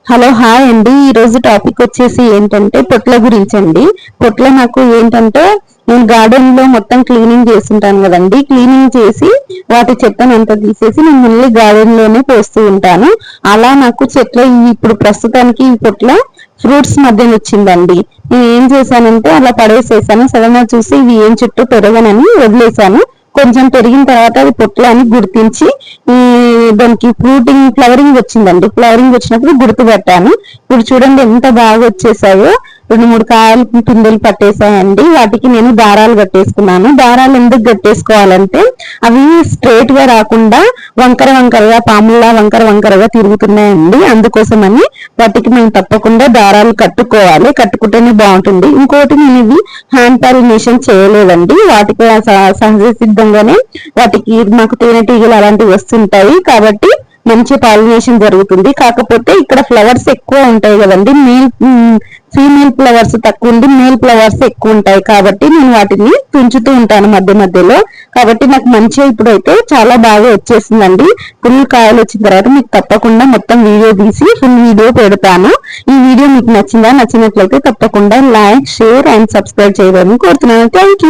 Hello hi అండి. ఈ రోజు టాపిక్ వచ్చేసి ఏంటంటే పొట్ల గురించి అండి. పొట్ల నాకు ఏంటంటే నేను గార్డెన్ లో మొత్తం క్లీనింగ్ చేస్తుంటాను కదండి. క్లీనింగ్ చేసి వాటి చెత్తను అంతా తీసేసి నేను మళ్ళీ గార్డెన్ లోనే పోస్తూ ఉంటాను. అలా నాకు చెట్ల ఇప్పుడు ప్రస్తుతానికి ఈ పొట్ల ఫ్రూట్స్ మధ్యన వచ్చిందండి. నేను ఏం చేశానంటే అలా పడేసేసాను. సడన్ గా చూసి ఇవి ఏం చెట్టు పెరగనని వదిలేసాను. కొంచెం పెరిగిన తర్వాత అది పొట్ల అని గుర్తించి ఈ దానికి ఫ్లవరింగ్ వచ్చిందండి. ఫ్లవరింగ్ వచ్చినప్పుడు గుర్తుపట్టాను. ఇప్పుడు చూడండి ఎంత బాగా వచ్చేసాయో. 2-3 కాయలు పిందెలు పట్టేసాయండి. వాటికి నేను దారాలు కట్టేసుకున్నాను. దారాలు ఎందుకు కట్టేసుకోవాలంటే అవి స్ట్రైట్ గా రాకుండా వంకర వంకరగా పాముల్లా వంకర వంకరగా తిరుగుతున్నాయండి. అందుకోసమని వాటికి మేము తప్పకుండా దారాలు కట్టుకోవాలి. కట్టుకుంటేనే బాగుంటుంది. ఇంకోటి నేను ఇవి హ్యాండ్ పాలినేషన్ చేయలేదండి. వాటికి సహజ సిద్ధంగానే వాటికి మాకు తేనెటీగలు అలాంటివి వస్తుంటాయి కాబట్టి మంచి పాలినేషన్ జరుగుతుంది. కాకపోతే ఇక్కడ ఫ్లవర్స్ ఎక్కువ ఉంటాయి కదండి. ఫీమేల్ ఫ్లవర్స్ తక్కువ ఉండి మేల్ ఫ్లవర్స్ ఎక్కువ ఉంటాయి కాబట్టి నేను వాటిని తుంచుతూ ఉంటాను మధ్య మధ్యలో. కాబట్టి నాకు మంచిగా ఇప్పుడైతే చాలా బాగా వచ్చేసిందండి. ఫుల్ కాయలు వచ్చిన తర్వాత మీకు తప్పకుండా మొత్తం వీడియో తీసి ఫుల్ వీడియో పెడతాను. ఈ వీడియో మీకు నచ్చినట్లయితే తప్పకుండా లైక్, షేర్ అండ్ సబ్స్క్రైబ్ చేయడానికి కోరుతున్నాను. Thank you.